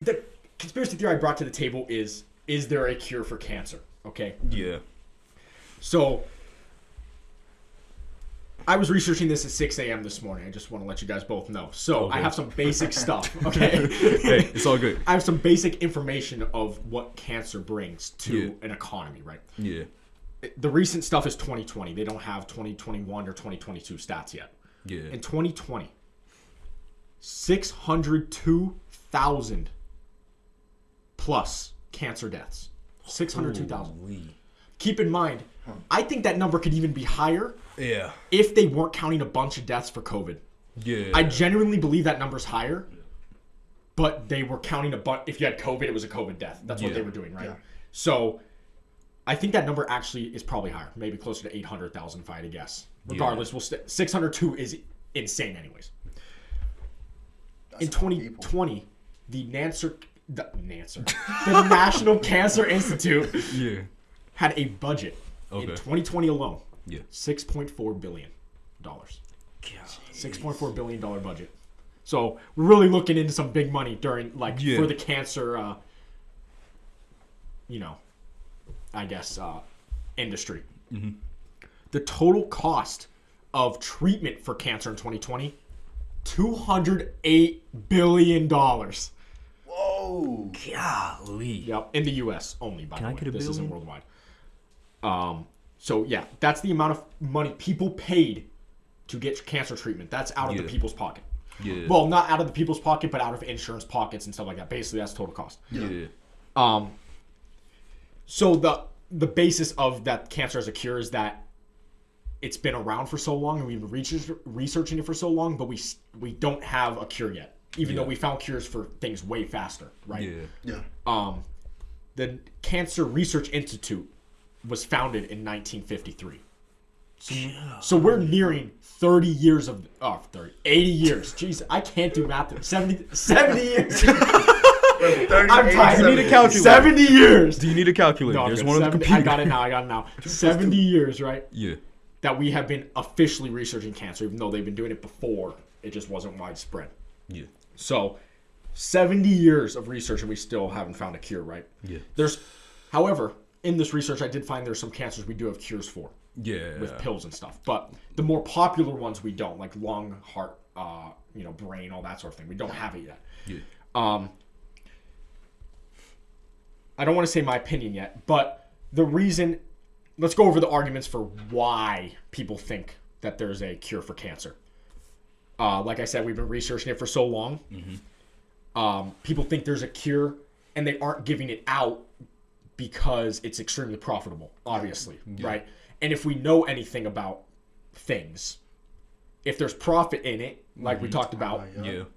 the conspiracy theory I brought to the table is there a cure for cancer? Okay. Yeah. So I was researching this at 6 a.m. this morning. I just want to let you guys both know. So okay. I have some basic stuff, okay? Hey, it's all good. I have some basic information of what cancer brings to an economy, right? Yeah. The recent stuff is 2020. They don't have 2021 or 2022 stats yet. Yeah. In 2020, 602,000 plus cancer deaths. 602,000. Keep in mind, I think that number could even be higher. Yeah. If they weren't counting a bunch of deaths for COVID. Yeah. I genuinely believe that number's higher, but they were counting a bunch. If you had COVID, it was a COVID death. That's what they were doing, right? Yeah. So I think that number actually is probably higher, maybe closer to 800,000 if I had to guess. Regardless, 602 is insane anyways. That's in 2020, the National Cancer Institute had a budget in 2020 alone. Yeah. $6.4 billion. $6.4 billion budget. So we're really looking into some big money during for the cancer industry. Mm-hmm. The total cost of treatment for cancer in 2020, $208 billion. Whoa. Golly. Yep, in the U.S. only, by the way. This isn't worldwide. So, yeah, that's the amount of money people paid to get cancer treatment. That's out of the people's pocket. Yeah. Well, not out of the people's pocket, but out of insurance pockets and stuff like that. Basically, that's total cost. Yeah. So, the basis of that cancer as a cure is that it's been around for so long and we've been researching it for so long, but we don't have a cure yet. Even though we found cures for things way faster, right? Yeah. The Cancer Research Institute was founded in 1953. So we're nearing 80 years. Jeez, I can't do math. 70 years. I'm tired. You need a calculator. 70 years. Do you need a calculator? No, There's one on the computer. I got it now. 70 years, right? Yeah. That we have been officially researching cancer, even though they've been doing it before. It just wasn't widespread. Yeah. So, 70 years of research and we still haven't found a cure, right? Yeah. However, in this research, I did find there's some cancers we do have cures for. Yeah. With pills and stuff. But the more popular ones we don't, like lung, heart, brain, all that sort of thing. We don't have it yet. Yeah. I don't want to say my opinion yet, but the reason, let's go over the arguments for why people think that there's a cure for cancer. Like I said, we've been researching it for so long. Mm-hmm. People think there's a cure, and they aren't giving it out because it's extremely profitable, obviously, right? And if we know anything about things, if there's profit in it, like we talked about,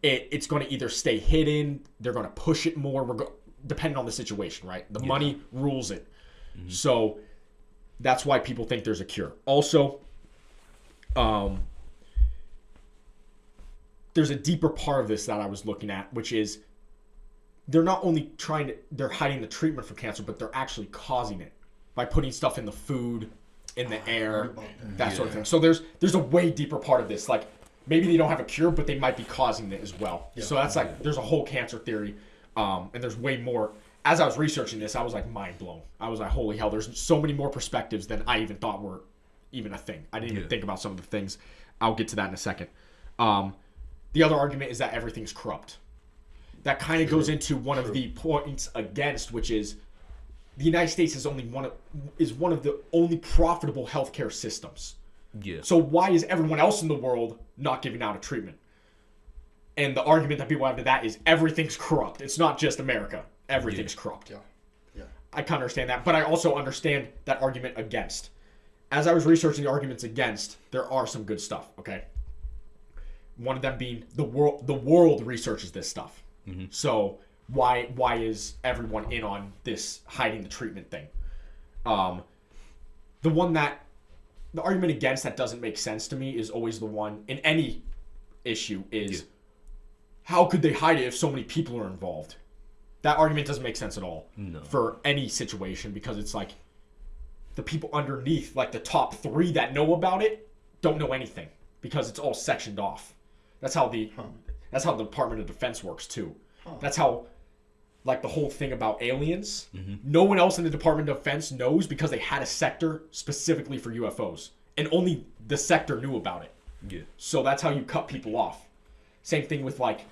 it's going to either stay hidden, they're going to push it more, depending on the situation, right? The money rules it. Mm-hmm. So that's why people think there's a cure. Also, there's a deeper part of this that I was looking at, which is they're not only they're hiding the treatment for cancer, but they're actually causing it by putting stuff in the food, in the air, that sort of thing. So there's a way deeper part of this. Like, maybe they don't have a cure, but they might be causing it as well. Yeah. So that's there's a whole cancer theory, and there's way more. As I was researching this, I was like mind blown. I was like, holy hell, there's so many more perspectives than I even thought were even a thing. I didn't even think about some of the things. I'll get to that in a second. The other argument is that everything's corrupt. That kind of goes into one of the points against, which is the United States is one of the only profitable healthcare systems. Yeah. So why is everyone else in the world not giving out a treatment? And the argument that people have to that is everything's corrupt. It's not just America. Everything's corrupt. Yeah. I can understand that, but I also understand that argument against. As I was researching the arguments against, there are some good stuff, okay? One of them being the world researches this stuff. Mm-hmm. So why is everyone in on this hiding the treatment thing? The argument against that doesn't make sense to me is always the one in any issue is how could they hide it if so many people are involved? That argument doesn't make sense at all for any situation, because it's like the people underneath, like the top 3 that know about it, don't know anything because it's all sectioned off. That's how the Department of Defense works too. That's how like the whole thing about aliens. No one else in the Department of Defense knows because they had a sector specifically for UFOs. And only the sector knew about it. Yeah. So that's how you cut people off. Same thing with like,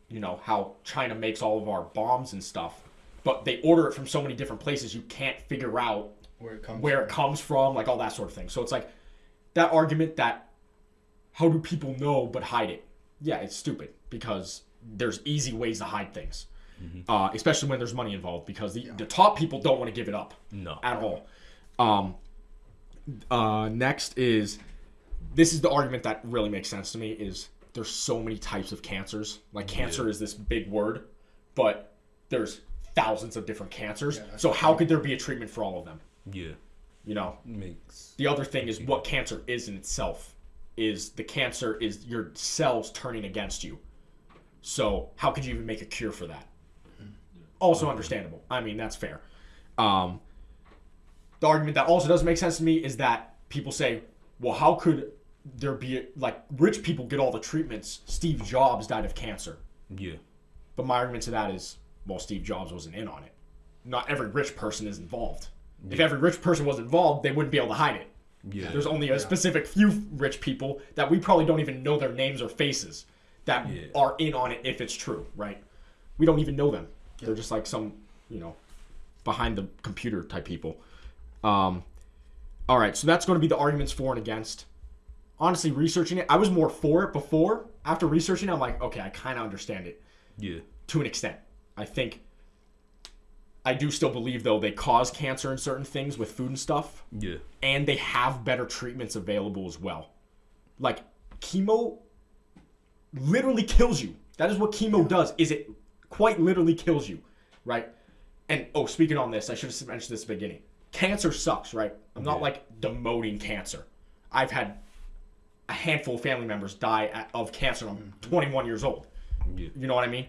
you know, how China makes all of our bombs and stuff. But they order it from so many different places you can't figure out where it comes from, like all that sort of thing. So it's like that argument that how do people know but hide it? Yeah, it's stupid because there's easy ways to hide things, especially when there's money involved because the top people don't want to give it up at all. Next is, this is the argument that really makes sense to me, is there's so many types of cancers. Like cancer is this big word, but there's thousands of different cancers. So how could there be a treatment for all of them? Yeah. You know? Makes. The other thing is what cancer is in itself. Is the cancer is your cells turning against you. So how could you even make a cure for that? Also understandable. I mean, that's fair. The argument that also doesn't make sense to me is that people say, well, how could there be, like, rich people get all the treatments? Steve Jobs died of cancer. Yeah. But my argument to that is, well, Steve Jobs wasn't in on it. Not every rich person is involved. Yeah. If every rich person was involved, they wouldn't be able to hide it. Yeah. There's only a specific few rich people that we probably don't even know their names or faces that are in on it if it's true, right? We don't even know them. They're just like some, you know, behind the computer type people. All right, so that's going to be the arguments for and against. Honestly, researching it, I was more for it before. After researching it, I'm like, okay, I kind of understand it. Yeah. To an extent. I do still believe, though, they cause cancer in certain things with food and stuff. Yeah. And they have better treatments available as well. Like, chemo literally kills you. That is what chemo does, is it quite literally kills you, right? And, speaking on this, I should have mentioned this at the beginning. Cancer sucks, right? I'm not, like, demoting cancer. I've had a handful of family members die of cancer. I'm 21 years old. Yeah. You know what I mean?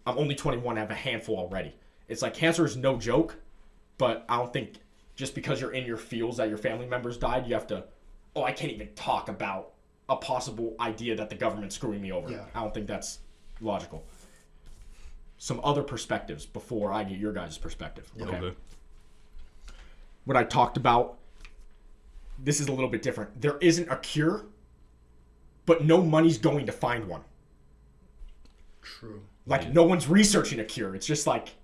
I'm only 21, I have a handful already. It's like cancer is no joke, but I don't think just because you're in your fields that your family members died, you have to, I can't even talk about a possible idea that the government's screwing me over. Yeah. I don't think that's logical. Some other perspectives before I get your guys' perspective. Okay. What I talked about, this is a little bit different. There isn't a cure, but no money's going to find one. True. Like, no one's researching a cure. It's just like,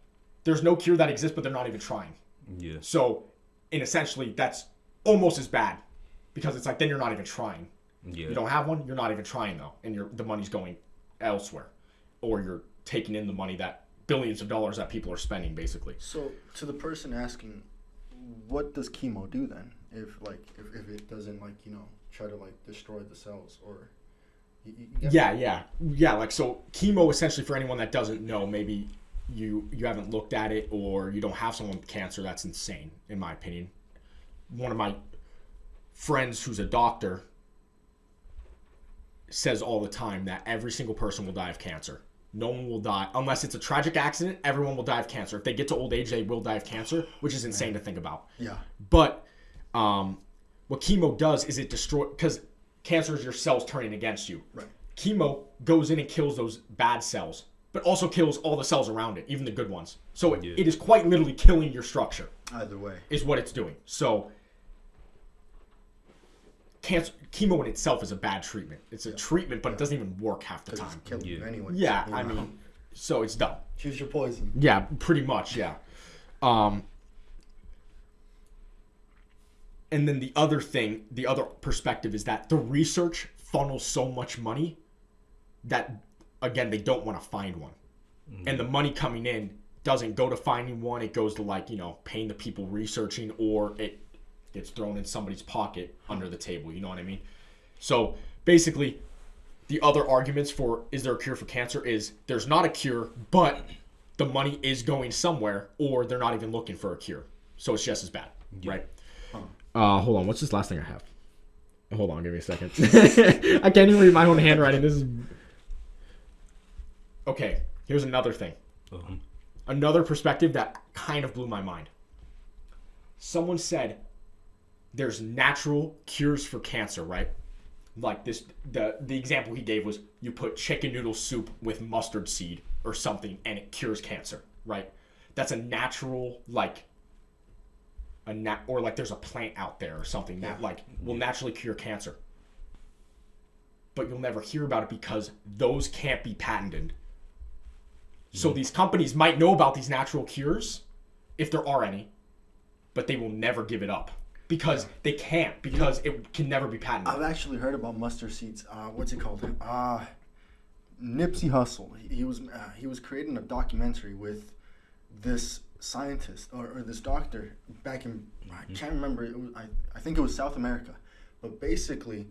there's no cure that exists, but they're not even trying. Yeah. So, essentially, that's almost as bad. Because it's like, then you're not even trying. Yeah. You don't have one, you're not even trying, though. And the money's going elsewhere. Or you're taking in the money that billions of dollars that people are spending, basically. So, to the person asking, what does chemo do then? If it doesn't, try to, destroy the cells or... Yeah. Like, so chemo, essentially, for anyone that doesn't know, maybe you haven't looked at it or you don't have someone with cancer, that's insane, in my opinion. One of my friends who's a doctor says all the time that every single person will die of cancer. No one will die, unless it's a tragic accident, everyone will die of cancer. If they get to old age, they will die of cancer, which is insane to think about. Yeah. But what chemo does is it destroys... because cancer is your cells turning against you. Right. Chemo goes in and kills those bad cells, but also kills all the cells around it, even the good ones. So it is quite literally killing your structure. Either way. Is what it's doing. So chemo in itself is a bad treatment. It's a treatment, but it doesn't even work half the time. It's killing you anyway. Yeah, I mean, so it's dumb. Choose your poison. Yeah, pretty much, yeah. And then the other perspective is that the research funnels so much money that, again, they don't want to find one. Mm-hmm. And the money coming in doesn't go to finding one. It goes to, paying the people researching, or it gets thrown in somebody's pocket under the table. You know what I mean? So basically, the other arguments for is there a cure for cancer is there's not a cure, but the money is going somewhere, or they're not even looking for a cure. So it's just as bad, right? Hold on. What's this last thing I have? Hold on. Give me a second. I can't even read my own handwriting. This is... Okay. Here's another thing. Uh-huh. Another perspective that kind of blew my mind. Someone said there's natural cures for cancer, right? like this, the example he gave was you put chicken noodle soup with mustard seed or something and it cures cancer, right? That's a natural, like, or like there's a plant out there or something that like will naturally cure cancer. But you'll never hear about it because those can't be patented. So these companies might know about these natural cures, if there are any, but they will never give it up because they can't, because it can never be patented. I've actually heard about mustard seeds. What's it called? Nipsey Hussle. He was creating a documentary with this scientist or this doctor back in, I can't remember. It was, I think it was South America, but basically,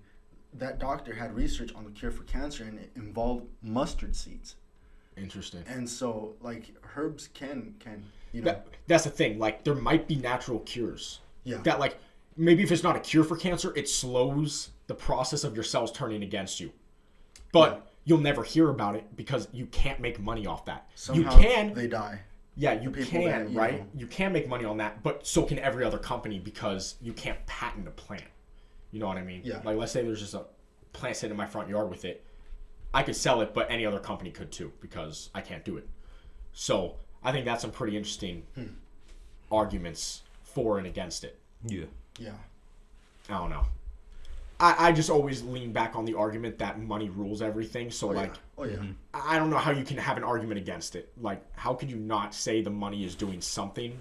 that doctor had research on the cure for cancer and it involved mustard seeds. Interesting. And so, like, herbs can you know. That's the thing. Like, there might be natural cures. Yeah. That, like, maybe if it's not a cure for cancer, it slows the process of your cells turning against you. But you'll never hear about it because you can't make money off that. Somehow you can. They die. Yeah, you can, that, right? know. You can make money on that, but so can every other company because you can't patent a plant. You know what I mean? Yeah. Like, let's say there's just a plant sitting in my front yard with it. I could sell it, but any other company could too because I can't do it. So I think that's some pretty interesting arguments for and against it. Yeah. Yeah. I don't know. I just always lean back on the argument that money rules everything. So, I don't know how you can have an argument against it. Like, how could you not say the money is doing something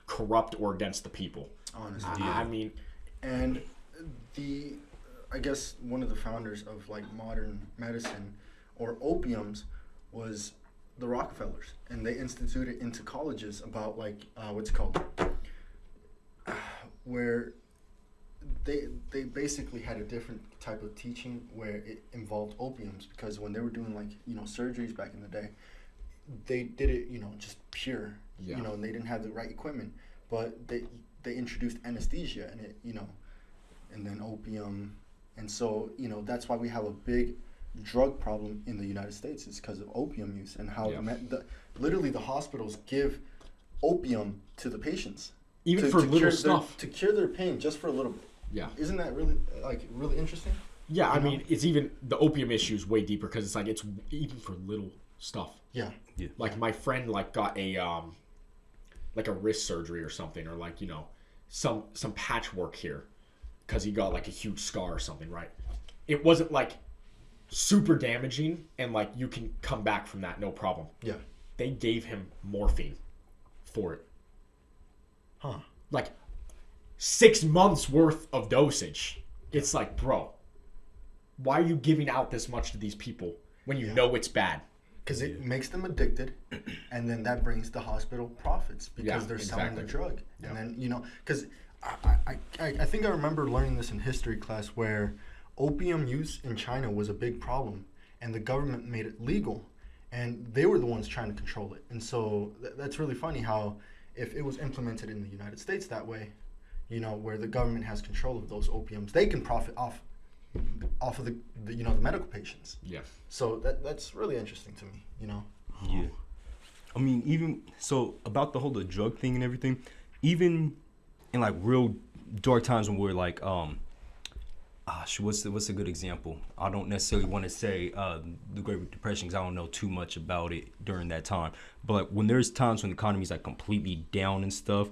corrupt or against the people? Honestly. I mean... And I guess one of the founders of like modern medicine or opiums was the Rockefellers, and they instituted into colleges about like what's it called, where they basically had a different type of teaching where it involved opiums because when they were doing like surgeries back in the day, they did it just pure, and they didn't have the right equipment, but they introduced anesthesia and it and then opium, and so that's why we have a big drug problem in the United States. It's because of opium use and how literally the hospitals give opium to the patients even for little stuff to cure their pain just for a little bit. Yeah, isn't that really interesting? Yeah, I mean it's even the opium issue is way deeper because it's like it's even for little stuff. Yeah. Like my friend got a wrist surgery or something, or some patchwork here because he got like a huge scar or something, right? It wasn't like super damaging and like you can come back from that no problem. Yeah. They gave him morphine for it. Huh. Like 6 months worth of dosage. It's like, bro, why are you giving out this much to these people when you know it's bad? Because it makes them addicted, and then that brings the hospital profits because they're selling the drug. Yeah. And then, because I think I remember learning this in history class where opium use in China was a big problem, and the government made it legal, and they were the ones trying to control it. And so that's really funny how if it was implemented in the United States that way, where the government has control of those opiums, they can profit off of the medical patients. Yeah. So that's really interesting to me, Yeah. I mean, even so about the drug thing and everything, even in like real dark times when we're like, what's a good example? I don't necessarily want to say the Great Depression because I don't know too much about it during that time. But like, when there's times when the economy's like completely down and stuff,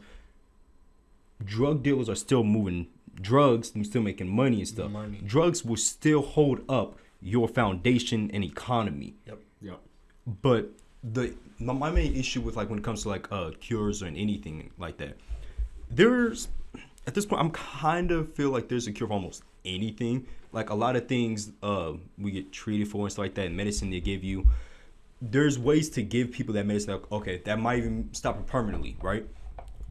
drug dealers are still moving drugs and still making money and stuff. Drugs will still hold up your foundation and economy. Yep. But my main issue with like when it comes to like cures or anything like that, there's at this point I'm kind of feel like there's a cure for almost anything. Like a lot of things we get treated for and stuff like that, and medicine they give you. There's ways to give people that medicine. Like, okay, that might even stop it permanently, right?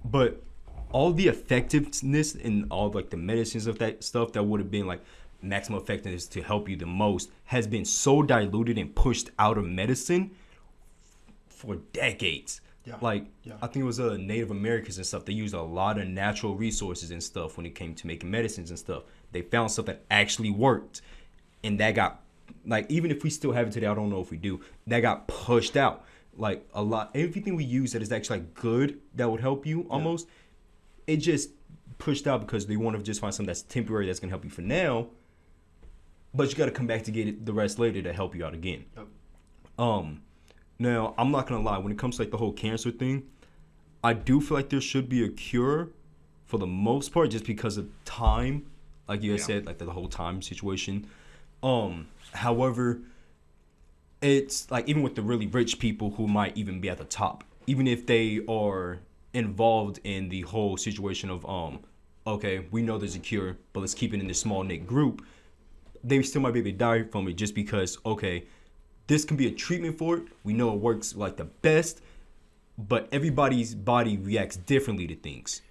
But all the effectiveness in all like the medicines of that stuff that would have been like maximum effectiveness to help you the most has been so diluted and pushed out of medicine for decades. I think it was Native Americans and stuff. They used a lot of natural resources and stuff when it came to making medicines and stuff. They found stuff that actually worked, and that got like, even if we still have it today, I don't know if we do, that got pushed out. Like a lot, everything we use that is actually like good that would help you almost, it just pushed out because they want to just find something that's temporary that's gonna help you for now. but you got to come back to get it, the rest later to help you out again. Yep. Now I'm not gonna lie. When it comes to like the whole cancer thing, I do feel like there should be a cure, for the most part, just because of time, like you guys said, like the whole time situation. However, it's like even with the really rich people who might even be at the top, even if they are involved in the whole situation of okay, we know there's a cure, but let's keep it in this small knit group, they still might be able to die from it just because, okay, this can be a treatment for it. We know it works like the best, but everybody's body reacts differently to things.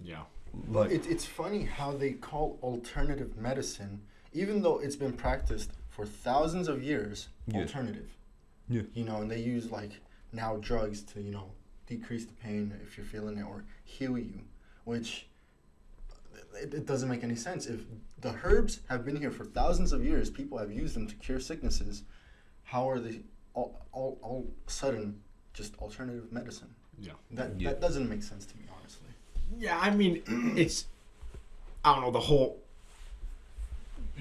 Yeah. But it's funny how they call alternative medicine, even though it's been practiced for thousands of years, alternative. Yeah. You know, and they use like now drugs to, you know, decrease the pain if you're feeling it or heal you, which it doesn't make any sense. If the herbs have been here for thousands of years, people have used them to cure sicknesses, how are they all of a sudden just alternative medicine? Yeah. That doesn't make sense to me, honestly. Yeah, I mean, it's, I don't know,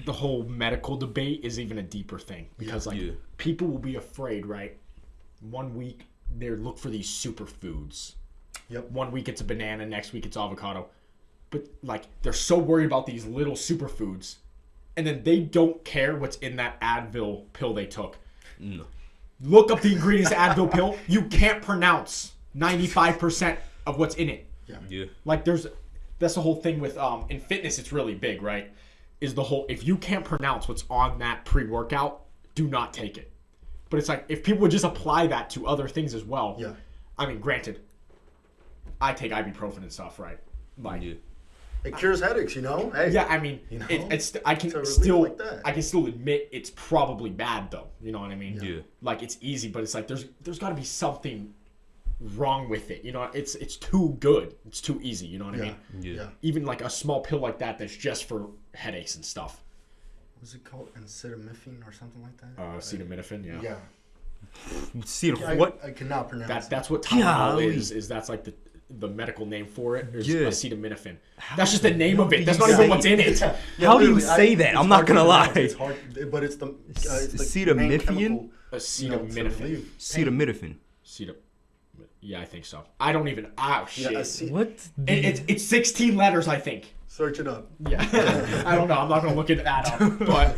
the whole medical debate is even a deeper thing because people will be afraid, right? 1 week they look for these superfoods. Yep. 1 week it's a banana, next week it's avocado. But like they're so worried about these little superfoods, and then they don't care what's in that Advil pill they took. No. Look up the ingredients of Advil pill. You can't pronounce 95% of what's in it. Yeah. Like that's the whole thing with in fitness. It's really big, right? Is the whole, if you can't pronounce what's on that pre-workout, do not take it. But it's like if people would just apply that to other things as well. Yeah. I mean, granted, I take ibuprofen and stuff, right? Like. Yeah. It cures headaches, you know. Hey, Yeah, I mean, you know, it's I can it's a still relief like that. I can still admit it's probably bad though. You know what I mean? Yeah. Like it's easy, but it's like there's got to be something wrong with it. You know, it's too good. It's too easy. You know what I mean? Yeah. Even like a small pill like that that's just for headaches and stuff. What's it called? Acetaminophen or something like that? Acetaminophen. Yeah. Yeah. See what? I cannot pronounce That's what Tylenol Golly. is. That's like the medical name for it. There's Yeah. acetaminophen. That's just the name of it. That's do not you even say- what's in it. How do you literally, say that? it's I'm not hard to gonna pronounce. lie. It's hard, but it's the Acetaminophen? main chemical, Acetaminophen. Acetaminophen. Yeah, I think so. I don't even. Oh shit. What? It's 16 letters, I think. Search it up. Yeah. I don't know. I'm not gonna look into that up. But